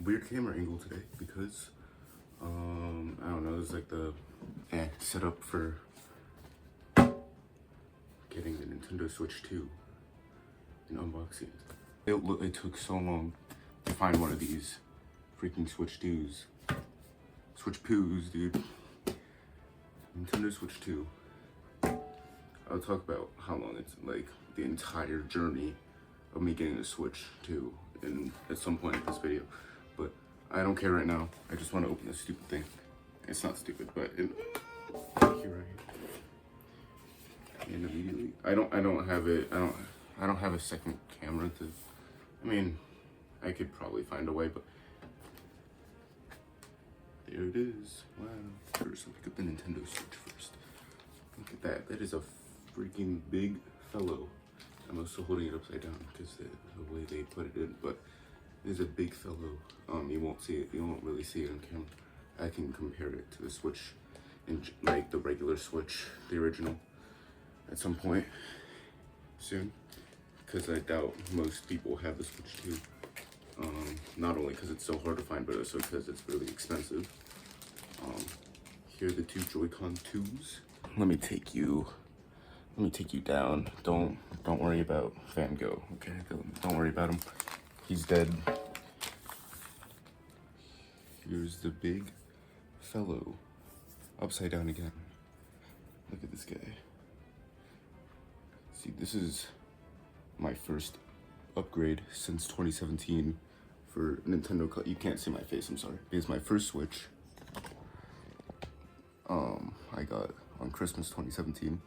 weird camera angle today because I don't know, it's like the setup for getting the Nintendo Switch 2 and unboxing it. It took so long to find one of these freaking Switch 2s. Switch Poos, dude. Nintendo Switch 2. I'll talk about how long it's like the entire journey of me getting the Switch 2 in at some point in this video. But I don't care right now. I just want to open this stupid thing. It's not stupid, but here I am. And immediately I don't have it. I don't have a second camera to. I mean, I could probably find a way, but there it is. Wow. First, look at the Nintendo Switch first. Look at that. That is a freaking big fellow. I'm also holding it upside down because the way they put it in, but it is a big fellow. You won't see it. You won't really see it on camera. I can compare it to the Switch, and like the regular Switch, the original, at some point soon, because I doubt most people have the Switch 2. Not only because it's so hard to find, but also because it's really expensive. Here are the two Joy-Con 2s. Let me take you down. Don't worry about Van Gogh, okay? Don't worry about him. He's dead. Here's the big fellow. Upside down again. Look at this guy. See, this is my first upgrade since 2017 for Nintendo. You can't see my face, I'm sorry. It's my first Switch. I got on Christmas 2017.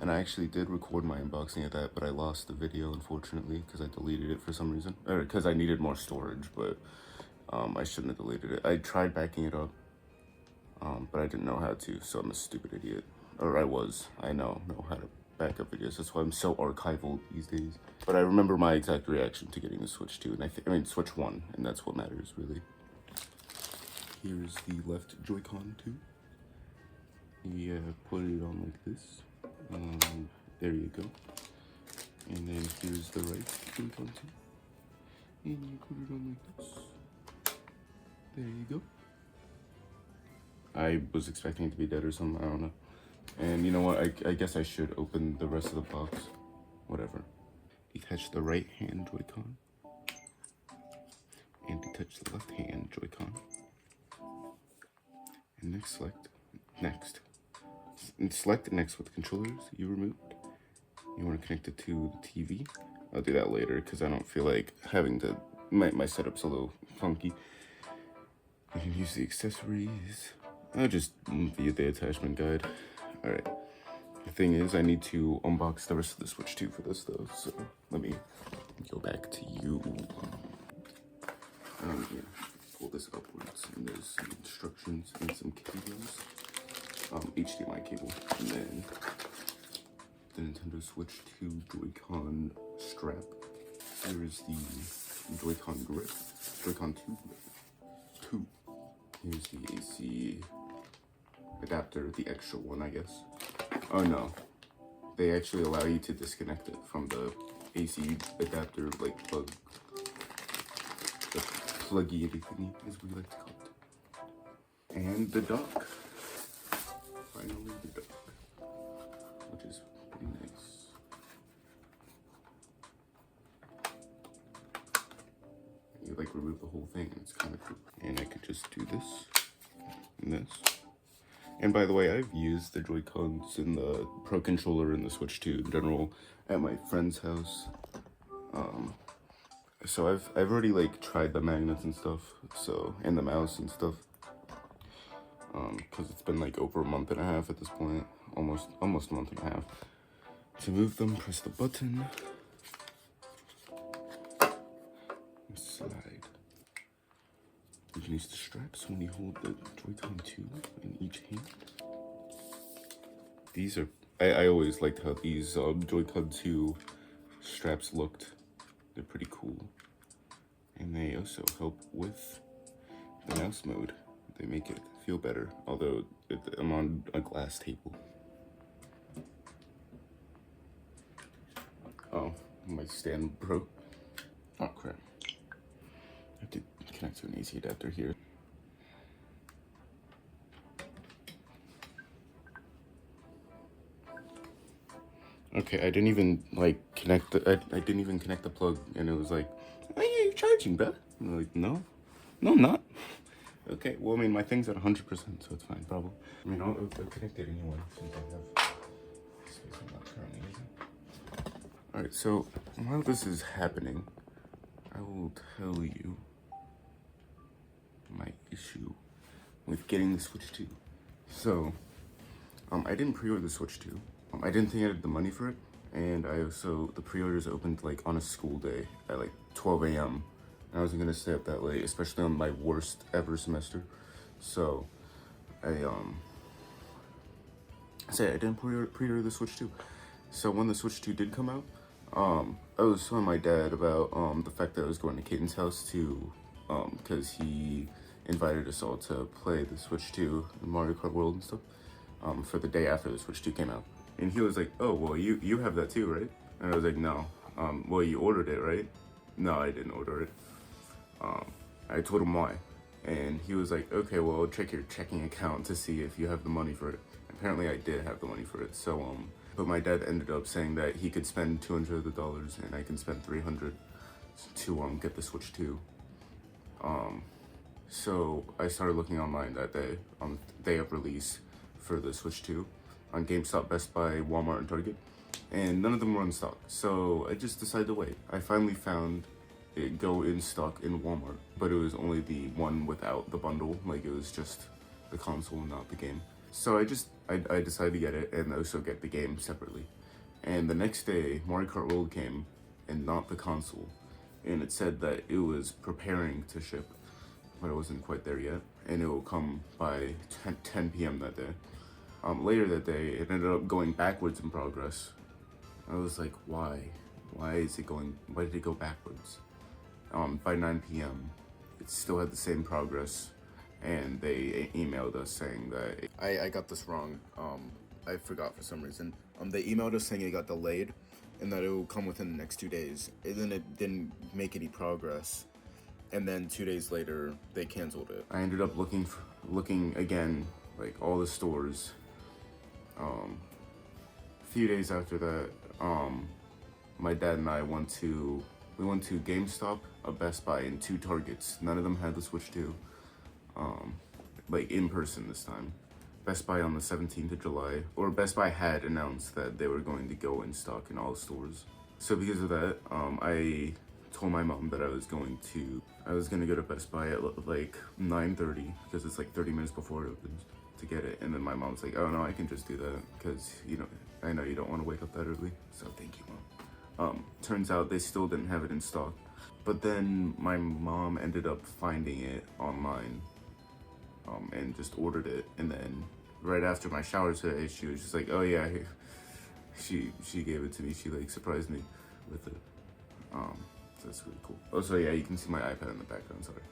And I actually did record my unboxing of that, but I lost the video, unfortunately, because I deleted it for some reason. Or because I needed more storage, but I shouldn't have deleted it. I tried backing it up, but I didn't know how to, so I'm a stupid idiot. Or I was. I know how to back up videos. That's why I'm so archival these days. But I remember my exact reaction to getting the Switch 2, and I mean Switch 1, and that's what matters, really. Here's the left Joy-Con 2. You put it on like this. There you go. And then here's the right Joy-Con 2. And you put it on like this. There you go. I was expecting it to be dead or something, I don't know. And you know what, I guess I should open the rest of the box. Whatever. Detach the right hand Joy-Con. And detach the left hand Joy-Con. And next select next with controllers you removed. You want to connect it to the TV. I'll do that later because I don't feel like having to, my setup's a little funky. You can use the accessories. I'll just view the attachment guide. Alright. The thing is, I need to unbox the rest of the Switch 2 for this though, so let me go back to you. Yeah, pull this upwards, and there's some instructions and some cables. HDMI cable, and then the Nintendo Switch 2 Joy-Con strap. Here's the Joy-Con grip, Joy-Con 2 grip. Here's the AC adapter, the extra one, I guess. Oh no, they actually allow you to disconnect it from the AC adapter, like plug, the pluggy thingy, as we like to call it. And the dock. Finally the dock, which is pretty nice. You like remove the whole thing, and it's kind of cool. And I could just do this and this. And by the way, I've used the Joy-Cons and the Pro Controller and the Switch 2 in general at my friend's house. So I've already like tried the magnets and stuff, so, and the mouse and stuff. Because it's been like over a month and a half at this point, almost a month and a half. To move them, press the button. And slide. You can use the straps when you hold the Joy-Con 2 in each hand. These are, I always liked how these Joy-Con 2 straps looked. They're pretty cool. And they also help with the mouse mode. They make it feel better, although I'm on a glass table. Oh, my stand broke. Oh crap. have to connect to an AC adapter here. Okay, I didn't even like connect the. I didn't even connect the plug, and it was like, "Oh yeah, you're charging, bro." I'm like, "No, no, I'm not." Okay, well, I mean, my thing's at 100%, so it's fine, probably. I mean, I'll connect it anyway since I have space I'm not currently using. All right, so while this is happening, I will tell you my issue with getting the Switch 2. So, I didn't pre-order the Switch 2. I didn't think I had the money for it, and I also, the pre-orders opened like on a school day at like 12 a.m. and I wasn't gonna stay up that late, especially on my worst ever semester. So, I didn't pre-order the Switch 2. So when the Switch 2 did come out, I was telling my dad about the fact that I was going to Caden's house to, because he invited us all to play the Switch 2 in Mario Kart World and stuff, for the day after the Switch 2 came out. And he was like, "Oh, well, you have that too, right?" And I was like, "No." "Well, you ordered it, right?" "No, I didn't order it." I told him why. And he was like, "Okay, well, I'll check your checking account to see if you have the money for it." Apparently I did have the money for it. So, but my dad ended up saying that he could spend $200 of the dollars and I can spend $300 to get the Switch 2. So I started looking online that day, on the day of release for the Switch 2, on GameStop, Best Buy, Walmart, and Target, and none of them were in stock. So I just decided to wait. I finally found it go in stock in Walmart, but it was only the one without the bundle. Like, it was just the console, not the game. So I decided to get it and also get the game separately. And the next day, Mario Kart World came, and not the console. And it said that it was preparing to ship, but it wasn't quite there yet. And it will come by 10 p.m. that day. Later that day, it ended up going backwards in progress. I was like, why? Why did it go backwards? By 9 p.m., it still had the same progress. And they emailed us saying that I got this wrong. I forgot for some reason. They emailed us saying it got delayed and that it will come within the next 2 days. And then it didn't make any progress. And then 2 days later, they canceled it. I ended up looking again, like all the stores. A few days after that, my dad and I went to GameStop, a Best Buy, and 2 Targets. None of them had the Switch 2. Like in person this time. Best Buy on the 17th of July, or Best Buy had announced that they were going to go in stock in all stores. So because of that, I told my mom that I was gonna go to Best Buy at like 9:30 because it's like 30 minutes before it opens to get it. And then my mom's like, "Oh no, I can just do that because I know you don't want to wake up that early." So thank you, Mom. Turns out they still didn't have it in stock. But then my mom ended up finding it online, and just ordered it. And then right after my shower today, she was just like, "Oh yeah," she gave it to me. She like surprised me with it. So that's really cool. Oh, so yeah, you can see my iPad in the background. Sorry.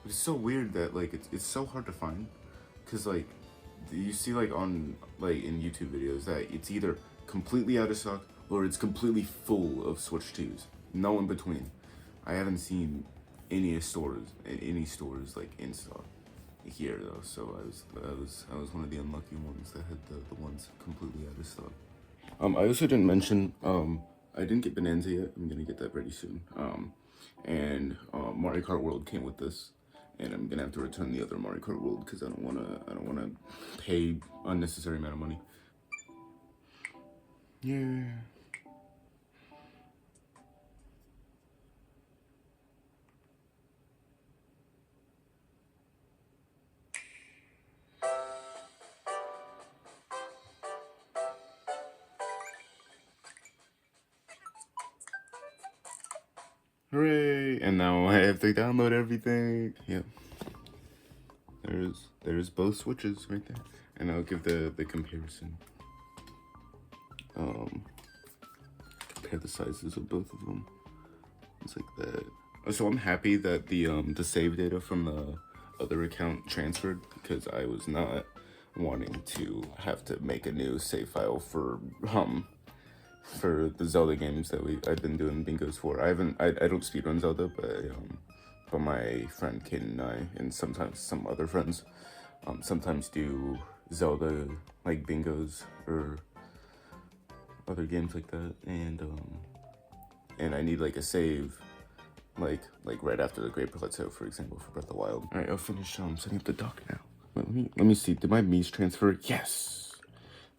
It's so weird that like it's so hard to find, cause like you see like on like in YouTube videos that it's either completely out of stock or it's completely full of Switch 2s. No in between. I haven't seen any stores like in stock here though, so I was one of the unlucky ones that had the ones completely out of stock. I also didn't mention I didn't get Bonanza yet. I'm gonna get that ready soon. And Mario Kart World came with this, and I'm gonna have to return the other Mario Kart World because I don't wanna pay unnecessary amount of money. Yeah. Hooray! And now I have to download everything. Yep. There's both Switches right there. And I'll give the comparison. Compare the sizes of both of them. It's like that. So I'm happy that the save data from the other account transferred, because I was not wanting to have to make a new save file for the Zelda games that I've been doing bingos for. I don't speedrun Zelda, but but my friend Kate and I, and sometimes some other friends, sometimes do Zelda like bingos or other games like that, and I need like a save, like right after the Great Plateau, for example, for Breath of the Wild. All right, I'll finish setting up the dock now. Let me see. Did my Mii's transfer? Yes.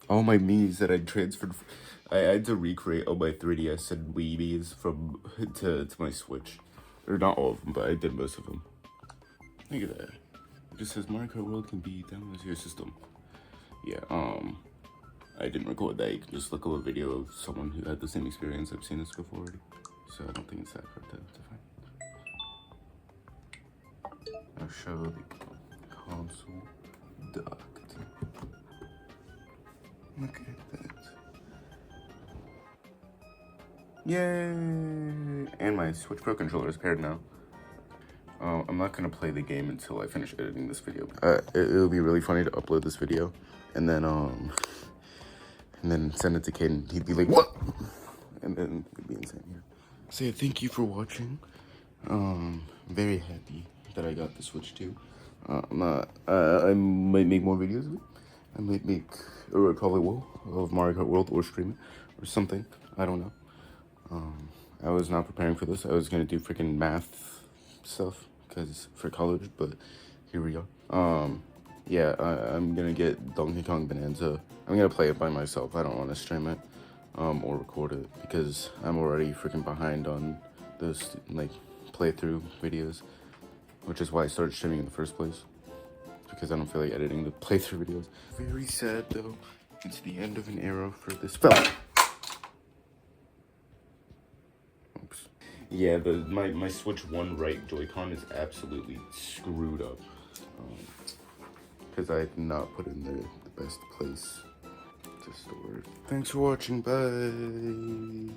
All my Mii's that I transferred. I had to recreate all my 3DS and Wii Mii's from to my Switch, or not all of them, but I did most of them. Look at that. It just says Mario Kart World can be downloaded to your system. Yeah. I didn't record that. You can just look up a video of someone who had the same experience. I've seen this before already, so I don't think it's that hard to find. I'll show the console docked. Look at that. Yay! And my Switch Pro controller is paired now. I'm not gonna play the game until I finish editing this video. It'll be really funny to upload this video, and then send it to Caden. He'd be like, "What?" And then it'd be insane. Yeah. So yeah, thank you for watching. I'm very happy that I got the Switch 2. I might make more videos of it. I might make, or I probably will, of Mario Kart World, or stream it, or something. I don't know. I was not preparing for this. I was gonna do freaking math stuff, cause for college, but here we are. Yeah, I'm gonna get Donkey Kong Bonanza. I'm gonna play it by myself. I don't want to stream it, or record it, because I'm already freaking behind on those like playthrough videos, which is why I started streaming in the first place, because I don't feel like editing the playthrough videos. Very sad though. It's the end of an era for this film. Oops. Yeah, my Switch 1 right Joy-Con is absolutely screwed up. Because I did not put in the best place to store it. Thanks for watching, bye!